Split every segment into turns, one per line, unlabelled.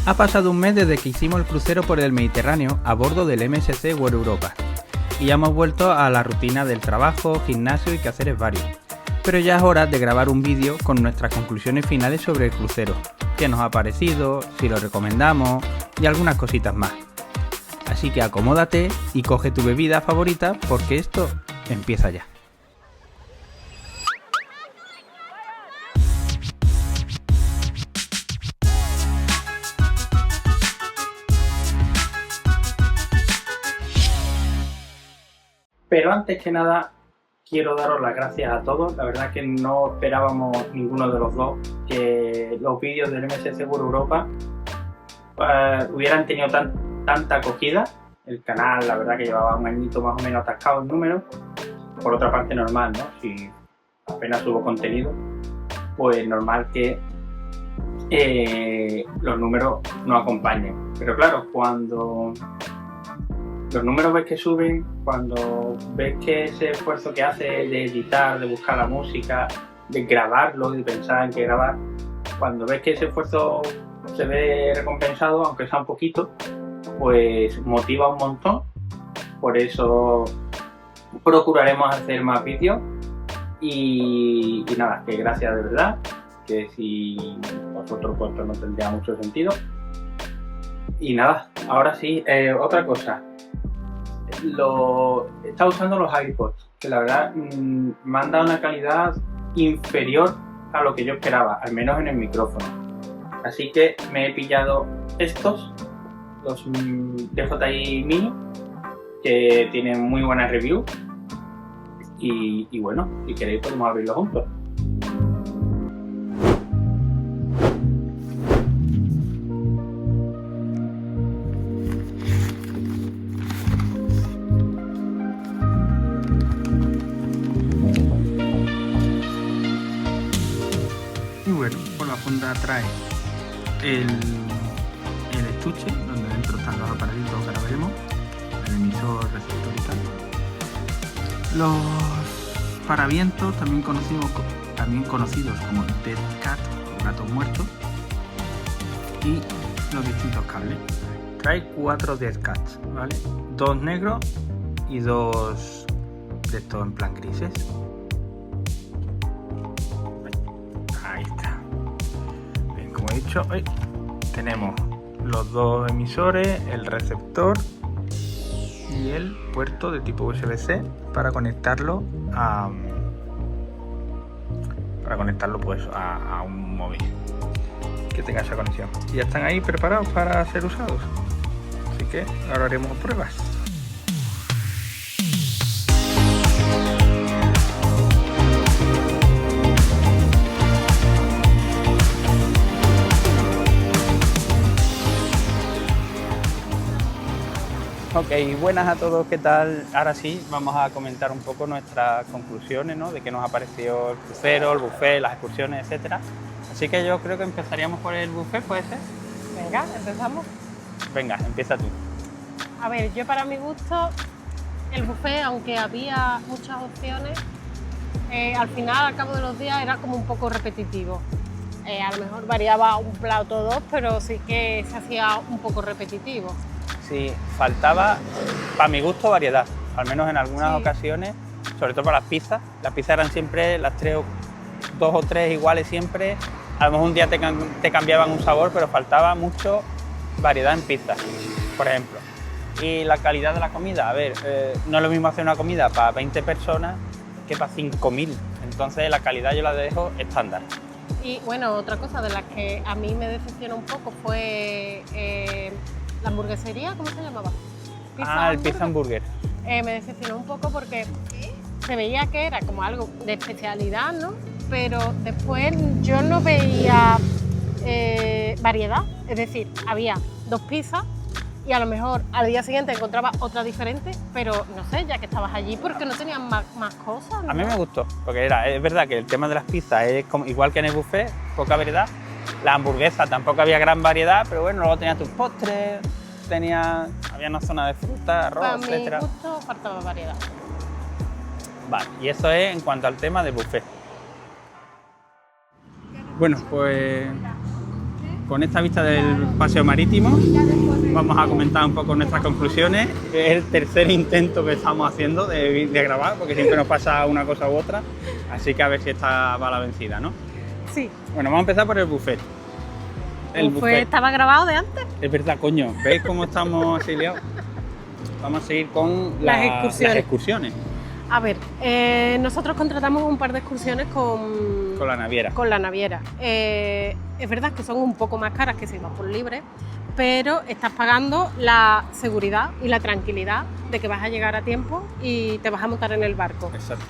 Ha pasado un mes desde que hicimos el crucero por el Mediterráneo a bordo del MSC World Europa y ya hemos vuelto a la rutina del trabajo, gimnasio y quehaceres varios. Pero ya es hora de grabar un vídeo con nuestras conclusiones finales sobre el crucero, qué nos ha parecido, si lo recomendamos y algunas cositas más. Así que acomódate y coge tu bebida favorita porque esto empieza ya. Pero antes que nada, quiero daros las gracias a todos. La verdad que no esperábamos ninguno de los dos que los vídeos del MSC World Europa hubieran tenido tanta acogida. El canal, la verdad que llevaba un añito más o menos atascado en números. Por otra parte, normal, ¿no? Si apenas subo contenido, pues normal que los números no acompañen. Pero claro, cuando los números ves que suben, cuando ves que ese esfuerzo que hace de editar, de buscar la música, de grabarlo, de pensar en qué grabar, cuando ves que ese esfuerzo se ve recompensado, aunque sea un poquito, pues motiva un montón. Por eso procuraremos hacer más vídeos y nada, que gracias de verdad, que si vosotros pues no tendría mucho sentido. Y nada, ahora sí, otra cosa. Estaba usando los AirPods, que la verdad me han dado una calidad inferior a lo que yo esperaba, al menos en el micrófono. Así que me he pillado estos, los DJI Mini, que tienen muy buena review. Y bueno, si queréis podemos abrirlo juntos. Y bueno, por la funda trae el estuche, donde dentro están los aparatitos que ahora veremos, el emisor, receptor y tal. Los paravientos, también conocidos como Dead Cat o gatos muertos, y los distintos cables. Trae 4 Dead Cats, ¿vale? 2 negros y 2 de estos en plan grises. Ahí está. Bien, como he dicho, tenemos los 2 emisores, el receptor y el puerto de tipo USB-C para conectarlo pues a un móvil que tenga esa conexión. Y ya están ahí preparados para ser usados. Así que ahora haremos pruebas. Ok, buenas a todos, ¿qué tal? Ahora sí, vamos a comentar un poco nuestras conclusiones, ¿no? De qué nos ha parecido el crucero, el buffet, las excursiones, etcétera. Así que yo creo que empezaríamos por el buffet, ¿puede ser?
Venga, empezamos.
Venga, empieza tú.
A ver, yo para mi gusto, el buffet, aunque había muchas opciones, al final, al cabo de los días, era como un poco repetitivo. A lo mejor variaba un plato o dos, pero sí que se hacía un poco repetitivo.
Sí, faltaba, para mi gusto, variedad, al menos en algunas ocasiones, sobre todo para las pizzas. Las pizzas eran siempre las 2 o 3 iguales siempre. A lo mejor un día te cambiaban un sabor, pero faltaba mucho variedad en pizzas, por ejemplo. Y la calidad de la comida, a ver, no es lo mismo hacer una comida para 20 personas que para 5.000. Entonces la calidad yo la dejo estándar.
Y bueno, otra cosa de las que a mí me decepcionó un poco fue la hamburguesería, ¿cómo se llamaba?
El Pizza Hamburger.
Me decepcionó un poco porque se veía que era como algo de especialidad, ¿no? Pero después yo no veía variedad, es decir, había 2 pizzas y a lo mejor al día siguiente encontraba otra diferente, pero no sé, ya que estabas allí, ¿por qué no tenían más cosas? ¿No?
A mí me gustó, porque es verdad que el tema de las pizzas es como, igual que en el buffet, poca variedad. La hamburguesa tampoco había gran variedad, pero bueno, luego tenía tus postres, había una zona de fruta, arroz, etcétera.
Para mi gusto faltaba variedad.
Vale, y eso es en cuanto al tema del buffet. Bueno, pues con esta vista del paseo marítimo, vamos a comentar un poco nuestras conclusiones. Es el tercer intento que estamos haciendo de grabar, porque siempre nos pasa una cosa u otra, así que a ver si esta va la vencida, ¿no?
Sí.
Bueno, vamos a empezar por el buffet.
El buffet estaba grabado de antes.
Es verdad, coño, ¿veis cómo estamos así liados? Vamos a seguir con las excursiones.
A ver, nosotros contratamos un par de excursiones con
la naviera.
Es verdad que son un poco más caras que si vas por libre, pero estás pagando la seguridad y la tranquilidad de que vas a llegar a tiempo y te vas a montar en el barco.
Exacto.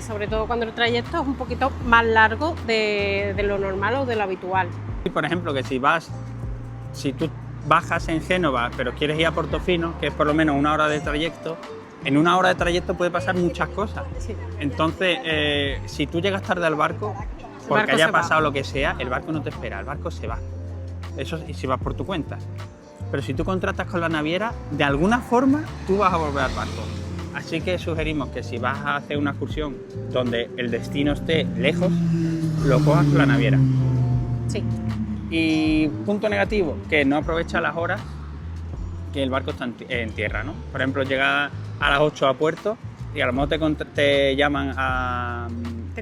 Sobre todo cuando el trayecto es un poquito más largo de lo normal o de lo habitual.
Y por ejemplo, que si tú bajas en Génova, pero quieres ir a Portofino, que es por lo menos 1 hora de trayecto, en 1 hora de trayecto puede pasar muchas cosas.
Sí.
Entonces, si tú llegas tarde al barco, porque haya pasado lo que sea, el barco no te espera, el barco se va. Eso y si vas por tu cuenta. Pero si tú contratas con la naviera, de alguna forma tú vas a volver al barco. Así que sugerimos que si vas a hacer una excursión donde el destino esté lejos, lo cojas con la naviera.
Sí.
Y punto negativo, que no aprovecha las horas que el barco está en tierra, ¿no? Por ejemplo, llega a las 8 a puerto y a lo mejor te llaman a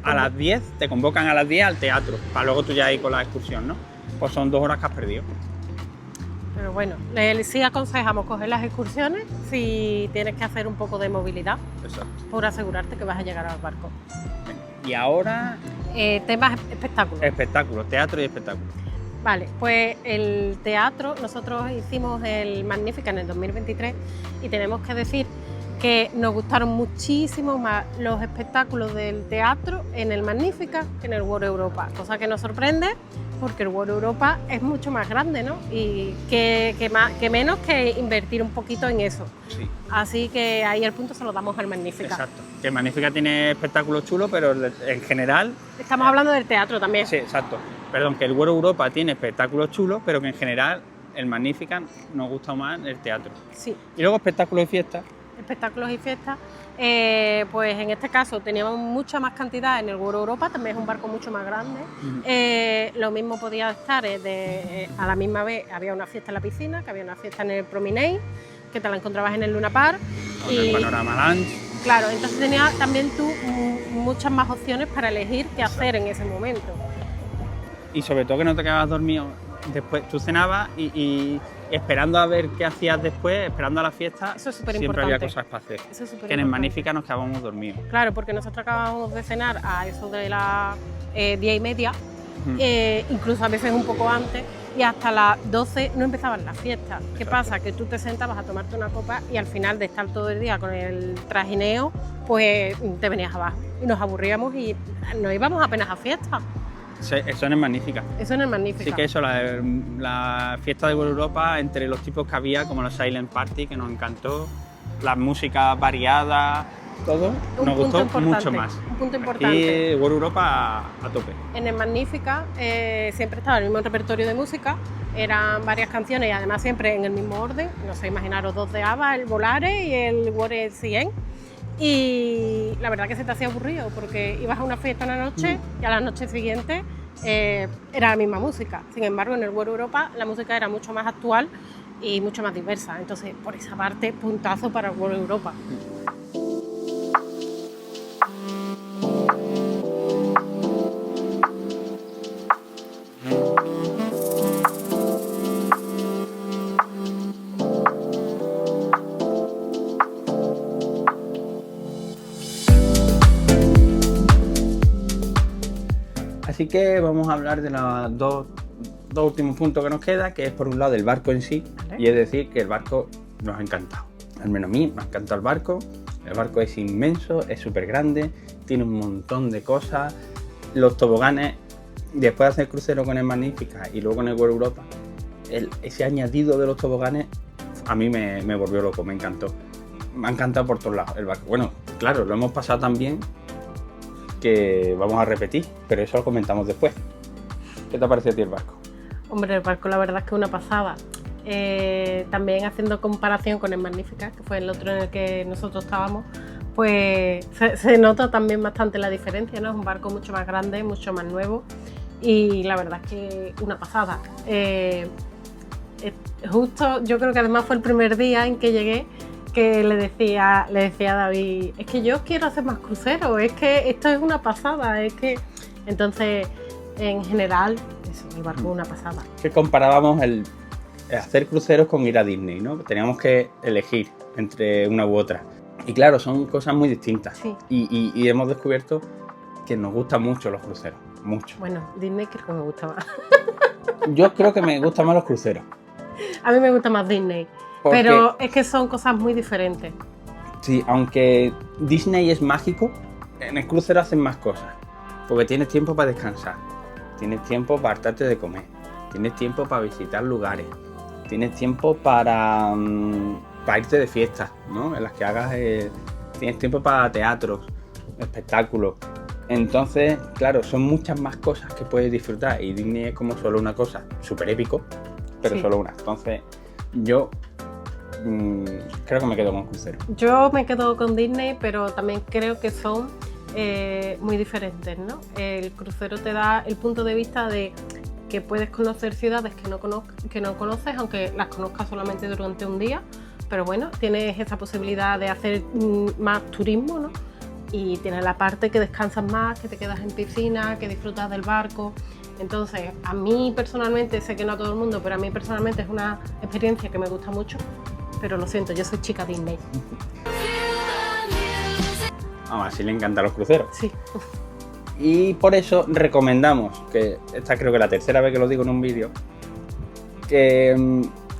las 10, te convocan a las 10 al teatro, para luego tú ya ir con la excursión, ¿no? Pues son 2 horas que has perdido.
Pero bueno, sí aconsejamos coger las excursiones si tienes que hacer un poco de movilidad.
Exacto.
Por asegurarte que vas a llegar al barco.
Y ahora...
temas espectáculos.
Espectáculos, teatro y espectáculos.
Vale, pues el teatro, nosotros hicimos el Magnífica en el 2023 y tenemos que decir que nos gustaron muchísimo más los espectáculos del teatro en el Magnífica que en el World Europa, cosa que nos sorprende porque el World Europa es mucho más grande, ¿no? Y que menos que invertir un poquito en eso.
Sí.
Así que ahí el punto se lo damos al Magnífica.
Exacto, que el Magnífica tiene espectáculos chulos, pero en general...
Estamos hablando del teatro también.
Sí, exacto. Perdón, que el World Europa tiene espectáculos chulos, pero que en general el Magnífica nos gusta más el teatro.
Sí.
Y luego espectáculos y fiestas.
Espectáculos y fiestas, pues en este caso teníamos mucha más cantidad en el World Europa, también es un barco mucho más grande. Lo mismo podía estar, a la misma vez había una fiesta en la piscina, que había una fiesta en el Promenade, que te la encontrabas en el Luna Park.
O en el Panorama Lounge.
Claro, entonces tenías también tú muchas más opciones para elegir qué hacer en ese momento. Y
sobre todo que no te quedabas dormido. Después tú cenabas y esperando a ver qué hacías después, esperando a la fiesta,
eso es súper importante.
Siempre había cosas para hacer.
Eso es
que en el Magnífica nos quedábamos dormidos.
Claro, porque nosotros acabábamos de cenar a eso de las 10:30, incluso a veces un poco antes, y hasta las 12 no empezaban las fiestas. ¿Qué pasa? Que tú te sentabas a tomarte una copa y al final de estar todo el día con el trajineo, pues te venías abajo y nos aburríamos y no íbamos apenas a fiestas.
Eso en el Magnífica.
Eso en el Magnífica.
Sí que eso, la fiesta de World Europa, entre los tipos que había, como los Silent Party, que nos encantó, las músicas variadas, todo, nos gustó mucho más.
Un punto importante.
Y World Europa a tope.
En el Magnífica siempre estaba el mismo repertorio de música, eran varias canciones y además siempre en el mismo orden, no sé, imaginaros 2 de ABBA, el Volare y el World 100. Y la verdad que se te hacía aburrido porque ibas a una fiesta una noche y a la noche siguiente era la misma música. Sin embargo, en el World Europa la música era mucho más actual y mucho más diversa. Entonces, por esa parte, puntazo para el World Europa.
Así que vamos a hablar de los dos últimos puntos que nos queda, que es por un lado el barco en sí, y es decir que el barco nos ha encantado. Al menos a mí me ha encantado el barco es inmenso, es súper grande, tiene un montón de cosas, los toboganes, después de hacer crucero con el Magnífica y luego con el World Europa, ese añadido de los toboganes a mí me volvió loco, me encantó. Me ha encantado por todos lados el barco. Bueno, claro, lo hemos pasado tan bien que vamos a repetir, pero eso lo comentamos después. ¿Qué te ha parecido a ti el barco?
Hombre, el barco la verdad es que es una pasada. También haciendo comparación con el Magnífica, que fue el otro en el que nosotros estábamos, pues se nota también bastante la diferencia, ¿no? Es un barco mucho más grande, mucho más nuevo y la verdad es que una pasada. Justo, yo creo que además fue el primer día en que llegué que le decía a David, es que yo quiero hacer más cruceros, es que esto es una pasada, es que... Entonces, en general, eso, el barco es una pasada.
Que comparábamos el hacer cruceros con ir a Disney, ¿no? Teníamos que elegir entre una u otra. Y claro, son cosas muy distintas.
Sí.
Y hemos descubierto que nos gustan mucho los cruceros, mucho.
Bueno, Disney creo que me gusta más.
Yo creo que me gustan más los cruceros.
A mí me gusta más Disney,
Porque,
pero es que son cosas muy diferentes.
sí, aunque Disney es mágico, en el crucero hacen más cosas. Porque tienes tiempo para descansar, tienes tiempo para hartarte de comer, tienes tiempo para visitar lugares, tienes tiempo para irte de fiestas, ¿no? En las que hagas, tienes tiempo para teatros, espectáculos. Entonces, claro, son muchas más cosas que puedes disfrutar y Disney es como solo una cosa, súper épico, pero
Sí.
solo una. Entonces, yo creo que me quedo con crucero.
Yo me quedo con Disney, pero también creo que son muy diferentes, ¿no? El crucero te da el punto de vista de que puedes conocer ciudades que no conoces, aunque las conozcas solamente durante un día, pero bueno, tienes esa posibilidad de hacer más turismo, ¿no? Y tienes la parte que descansas más, que te quedas en piscina, que disfrutas del barco. Entonces, a mí personalmente, sé que no a todo el mundo, pero a mí personalmente es una experiencia que me gusta mucho, pero lo siento, yo soy chica Disney.
Aún así le encantan los cruceros.
Sí.
Y por eso recomendamos, que esta creo que es la tercera vez que lo digo en un vídeo, que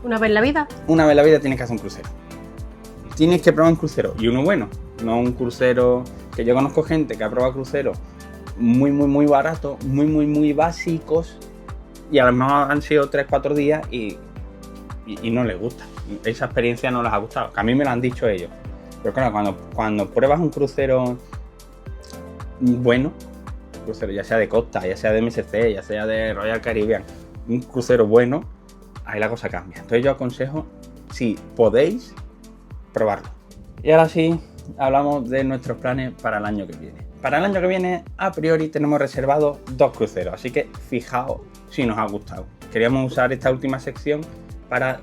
Una vez en la vida.
una vez en la vida tienes que hacer un crucero. Tienes que probar un crucero, y uno bueno, no un crucero que yo conozco gente que ha probado cruceros muy baratos, muy básicos, y a lo mejor han sido 3-4 días y no les gusta. Esa experiencia no les ha gustado, que a mí me lo han dicho ellos. Pero claro, cuando pruebas un crucero bueno, crucero ya sea de Costa, ya sea de MSC, ya sea de Royal Caribbean, un crucero bueno, ahí la cosa cambia. Entonces yo aconsejo, si podéis, probarlo. Y ahora sí, hablamos de nuestros planes para el año que viene. Para el año que viene, a priori, tenemos reservados 2 cruceros, así que fijaos si nos ha gustado. Queríamos usar esta última sección para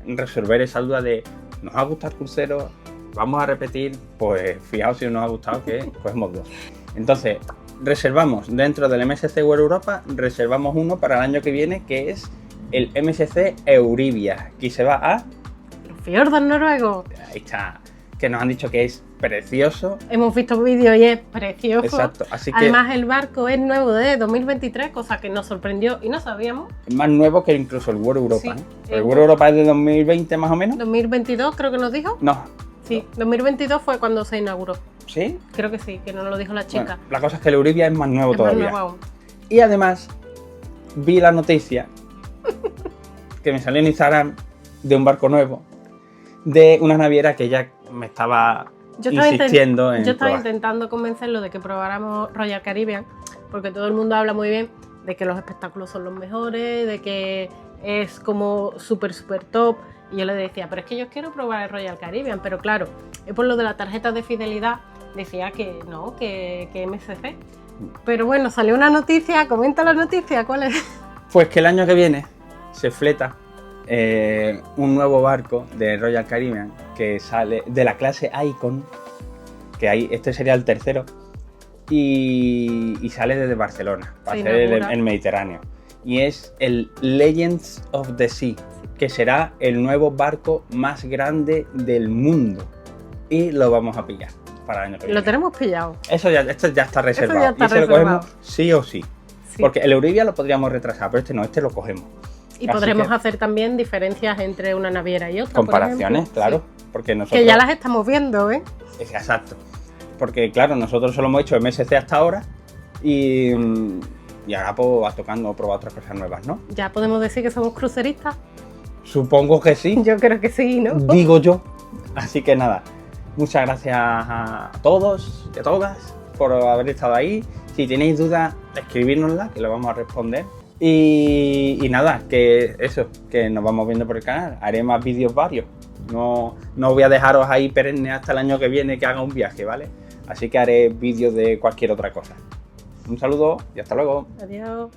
resolver esa duda de ¿nos ha gustado el crucero? ¿Vamos a repetir? Pues fijaos si nos ha gustado que cogemos 2. Entonces, reservamos dentro del MSC World Europa, reservamos uno para el año que viene, que es el MSC Euribia, que se va a...
Los fiordos noruegos.
Ahí está, que nos han dicho que es precioso.
Hemos visto vídeos y es precioso.
Exacto, así que
Además, el barco es nuevo de 2023, cosa que nos sorprendió y no sabíamos.
es más nuevo que incluso el World Europa.
Sí,
El World Europa es de 2020 más o menos.
2022 creo que nos dijo.
No,
Sí, 2022 fue cuando se inauguró.
¿sí?
Creo que sí, que nos lo dijo la chica.
Bueno, la cosa es que el Euribia es más nuevo
Es más
todavía.
nuevo aún.
Y además, vi la noticia que me salió en Instagram de un barco nuevo, de una naviera que ya me estaba insistiendo en
Yo estaba
probar.
intentando convencerlo de que probáramos Royal Caribbean, porque todo el mundo habla muy bien de que los espectáculos son los mejores, de que es como súper top. Y yo le decía, pero es que yo quiero probar el Royal Caribbean, pero claro, es por lo de la tarjeta de fidelidad, decía que no, que MSC. Pero bueno, salió una noticia, comenta la noticia, ¿cuál es?
Pues que el año que viene se fleta un nuevo barco de Royal Caribbean que sale de la clase Icon, que ahí este sería el tercero, y sale desde Barcelona para
Se
hacer
inaugura.
el Mediterráneo. Y es el Legends of the Sea, que será el nuevo barco más grande del mundo. Y lo vamos a pillar para el año que viene.
Lo tenemos pillado.
Esto ya está reservado.
ya está
y ese lo
reservado.
cogemos sí o sí.
Sí.
Porque el Euribia lo podríamos retrasar, pero este no, este lo cogemos.
Y
Así
podremos
que-
hacer también diferencias entre una naviera y otra. por
Comparaciones,
ejemplo.
claro.
Sí.
Porque nosotros...
Que ya las estamos viendo, ¿eh?
Exacto. Porque claro, nosotros solo hemos hecho MSC hasta ahora y ahora pues va tocando probar otras cosas nuevas, ¿no?
Ya podemos decir que somos cruceristas.
Supongo que sí,
Yo creo que sí, ¿no?
digo yo. Así que nada, muchas gracias a todos y a todas por haber estado ahí. Si tenéis dudas, escribírnoslas, que lo vamos a responder. Y nada, que eso, que nos vamos viendo por el canal. Haré más vídeos varios. No voy a dejaros ahí perenne hasta el año que viene que haga un viaje, ¿vale? Así que haré vídeos de cualquier otra cosa. Un saludo y hasta luego.
Adiós.